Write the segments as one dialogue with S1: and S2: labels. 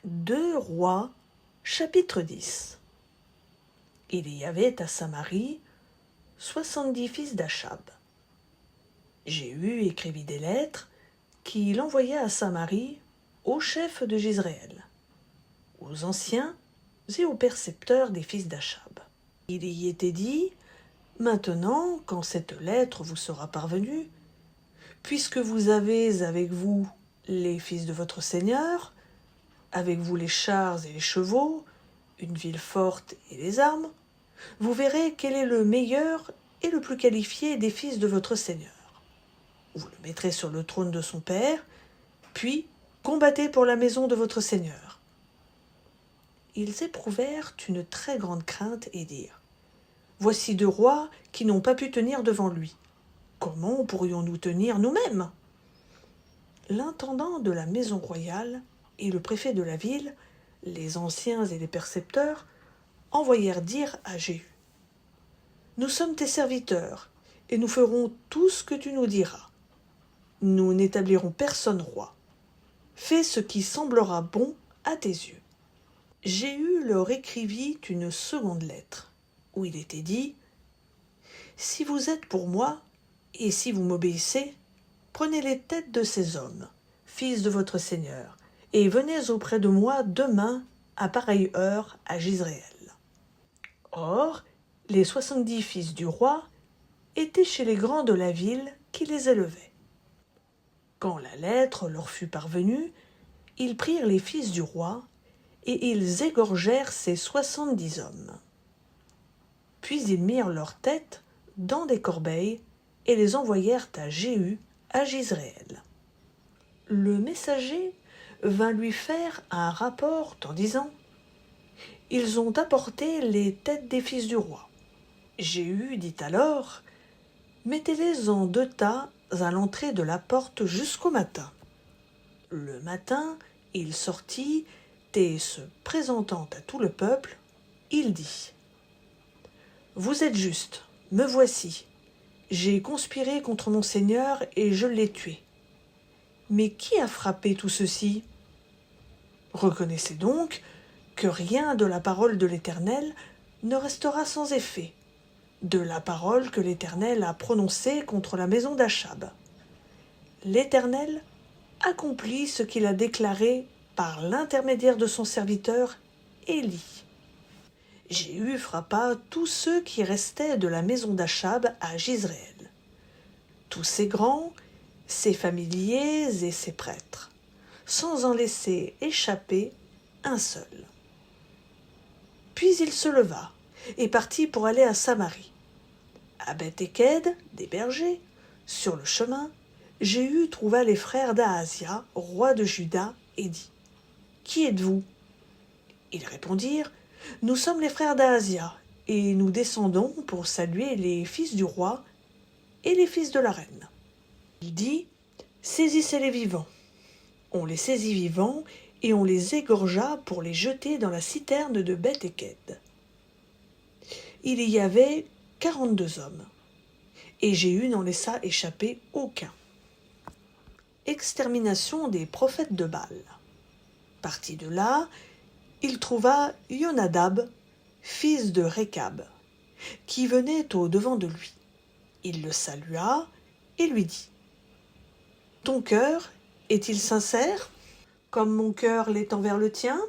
S1: 2 Rois, chapitre 10. Il y avait à Samarie 70 fils d'Achab. Jéhu écrivit des lettres qu'il envoya à Samarie aux chefs de Jizréel, aux anciens et aux percepteurs des fils d'Achab. Il y était dit: maintenant, quand cette lettre vous sera parvenue, puisque vous avez avec vous les fils de votre Seigneur, avec vous les chars et les chevaux, une ville forte et les armes, vous verrez quel est le meilleur et le plus qualifié des fils de votre Seigneur. Vous le mettrez sur le trône de son père, puis combattez pour la maison de votre Seigneur. Ils éprouvèrent une très grande crainte et dirent: voici 2 rois qui n'ont pas pu tenir devant lui. Comment pourrions-nous tenir nous-mêmes? L'intendant de la maison royale et le préfet de la ville, les anciens et les percepteurs, envoyèrent dire à Jéhu: nous sommes tes serviteurs, et nous ferons tout ce que tu nous diras. Nous n'établirons personne roi. Fais ce qui semblera bon à tes yeux. Jéhu leur écrivit une seconde lettre, où il était dit: si vous êtes pour moi, et si vous m'obéissez, prenez les têtes de ces hommes, fils de votre Seigneur, et venez auprès de moi demain à pareille heure à Jizréel. Or, les 70 fils du roi étaient chez les grands de la ville qui les élevaient. Quand la lettre leur fut parvenue, ils prirent les fils du roi, et ils égorgèrent ces 70 hommes. Puis ils mirent leurs têtes dans des corbeilles et les envoyèrent à Jéhu à Jizréel. Le messager vint lui faire un rapport en disant: ils ont apporté les têtes des fils du roi. Jéhu dit alors: mettez-les en 2 tas à l'entrée de la porte jusqu'au matin. Le matin, il sortit, et se présentant à tout le peuple, il dit: vous êtes justes, me voici. J'ai conspiré contre mon Seigneur et je l'ai tué. Mais qui a frappé tout ceci? Reconnaissez donc que rien de la parole de l'Éternel ne restera sans effet, de la parole que l'Éternel a prononcée contre la maison d'Achab. L'Éternel accomplit ce qu'il a déclaré par l'intermédiaire de son serviteur Élie. Jéhu frappa tous ceux qui restaient de la maison d'Achab à Jizréel, tous ses grands, ses familiers et ses prêtres, sans en laisser échapper un seul. Puis il se leva et partit pour aller à Samarie. À Beth-Éked, des bergers, sur le chemin, Jéhu trouva les frères d'Ahazia, roi de Juda, et dit: qui êtes-vous? Ils répondirent: nous sommes les frères d'Ahazia, et nous descendons pour saluer les fils du roi et les fils de la reine. Il dit: saisissez-les vivants. On les saisit vivants, et on les égorgea pour les jeter dans la citerne de Beth-Éked. Il y avait 42 hommes, et Jéhu n'en laissa échapper aucun. Extermination des prophètes de Baal. Parti de là, il trouva Yonadab, fils de Rékab, qui venait au-devant de lui. Il le salua et lui dit: ton cœur est-il sincère, comme mon cœur l'est envers le tien?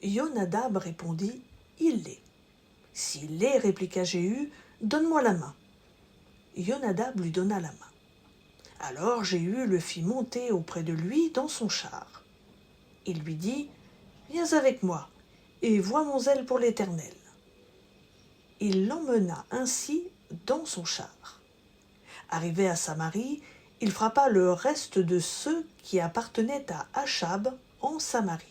S1: Yonadab répondit: il l'est. S'il l'est, répliqua Jéhu, donne-moi la main. Yonadab lui donna la main. Alors Jéhu le fit monter auprès de lui dans son char. Il lui dit: viens avec moi, et vois mon zèle pour l'Éternel. Il l'emmena ainsi dans son char. Arrivé à Samarie, il frappa le reste de ceux qui appartenaient à Achab en Samarie,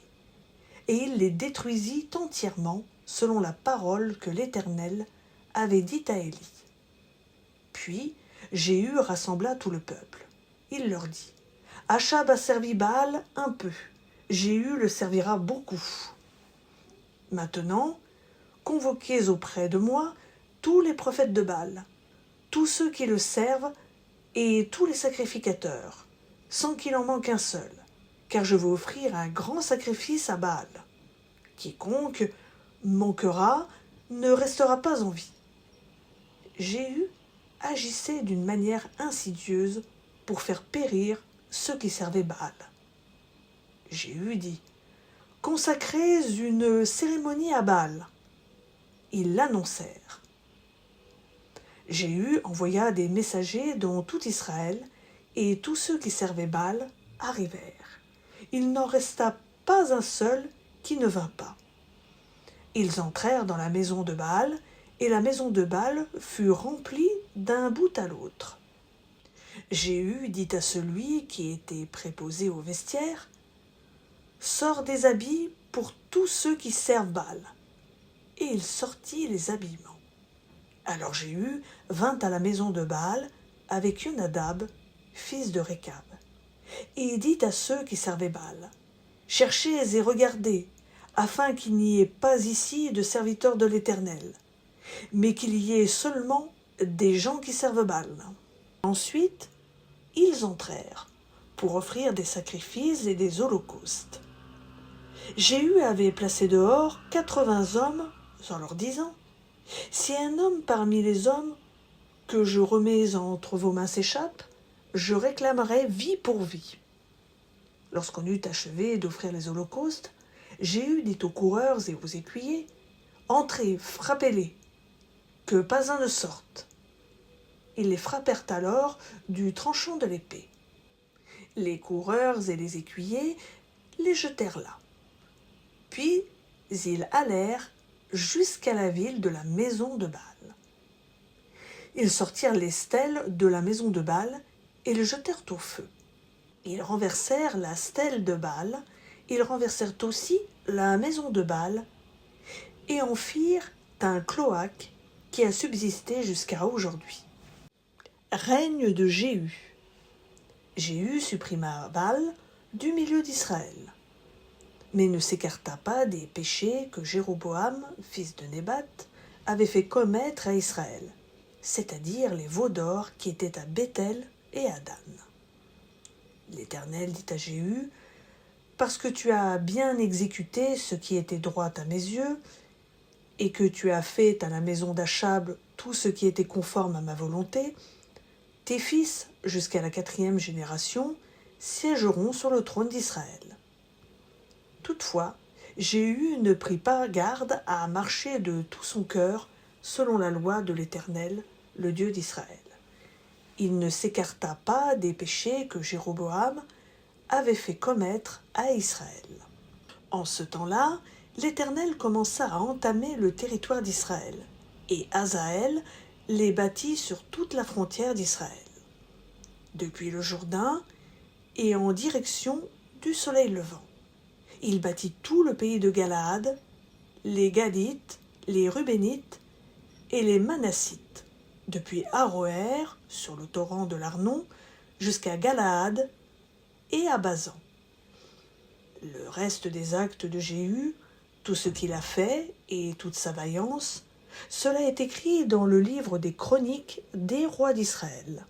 S1: et il les détruisit entièrement selon la parole que l'Éternel avait dite à Élie. Puis Jéhu rassembla tout le peuple. Il leur dit: Achab a servi Baal un peu, Jéhu le servira beaucoup. Maintenant, convoquez auprès de moi tous les prophètes de Baal, tous ceux qui le servent et tous les sacrificateurs, sans qu'il en manque un seul, car je veux offrir un grand sacrifice à Baal. Quiconque manquera ne restera pas en vie. » Jéhu agissait d'une manière insidieuse pour faire périr ceux qui servaient Baal. Jéhu dit: « Consacrez une cérémonie à Baal. » Ils l'annoncèrent. Jéhu envoya des messagers dans tout Israël, et tous ceux qui servaient Baal arrivèrent. Il n'en resta pas un seul qui ne vint pas. Ils entrèrent dans la maison de Baal, et la maison de Baal fut remplie d'un bout à l'autre. Jéhu dit à celui qui était préposé au vestiaire: « Sors des habits pour tous ceux qui servent Baal. » Et il sortit les habillements. Alors Jéhu vint à la maison de Baal avec Yonadab, fils de Rékab, et dit à ceux qui servaient Baal: « Cherchez et regardez, afin qu'il n'y ait pas ici de serviteurs de l'Éternel, mais qu'il y ait seulement des gens qui servent Baal. » Ensuite, ils entrèrent pour offrir des sacrifices et des holocaustes. Jéhu avait placé dehors 80 hommes, en leur disant: « Si un homme parmi les hommes que je remets entre vos mains s'échappe, je réclamerai vie pour vie. » Lorsqu'on eut achevé d'offrir les holocaustes, Jéhu dit aux coureurs et aux écuyers: « Entrez, frappez-les, que pas un ne sorte. » Ils les frappèrent alors du tranchant de l'épée. Les coureurs et les écuyers les jetèrent là. Puis ils allèrent jusqu'à la ville de la maison de Baal. Ils sortirent les stèles de la maison de Baal et les jetèrent au feu. Ils renversèrent la stèle de Baal, ils renversèrent aussi la maison de Baal et en firent un cloaque qui a subsisté jusqu'à aujourd'hui. Règne de Jéhu. Jéhu supprima Baal du milieu d'Israël, mais ne s'écarta pas des péchés que Jéroboam, fils de Nébat, avait fait commettre à Israël, c'est-à-dire les veaux d'or qui étaient à Béthel et à Dan. L'Éternel dit à Jéhu: « Parce que tu as bien exécuté ce qui était droit à mes yeux, et que tu as fait à la maison d'Achab tout ce qui était conforme à ma volonté, tes fils, jusqu'à la 4e génération, siégeront sur le trône d'Israël. » Toutefois, Jéhu ne prit pas garde à marcher de tout son cœur selon la loi de l'Éternel, le Dieu d'Israël. Il ne s'écarta pas des péchés que Jéroboam avait fait commettre à Israël. En ce temps-là, l'Éternel commença à entamer le territoire d'Israël, et Hazaël les bâtit sur toute la frontière d'Israël, depuis le Jourdain et en direction du soleil levant. Il bâtit tout le pays de Galaad, les Gadites, les Rubénites et les Manassites, depuis Aroër, sur le torrent de l'Arnon, jusqu'à Galaad et à Bazan. Le reste des actes de Jéhu, tout ce qu'il a fait et toute sa vaillance, cela est écrit dans le livre des chroniques des rois d'Israël.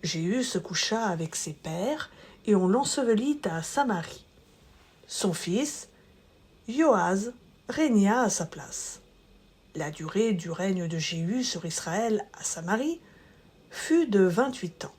S1: Jéhu se coucha avec ses pères et on l'ensevelit à Samarie. Son fils, Joaz, régna à sa place. La durée du règne de Jéhu sur Israël à Samarie fut de 28 ans.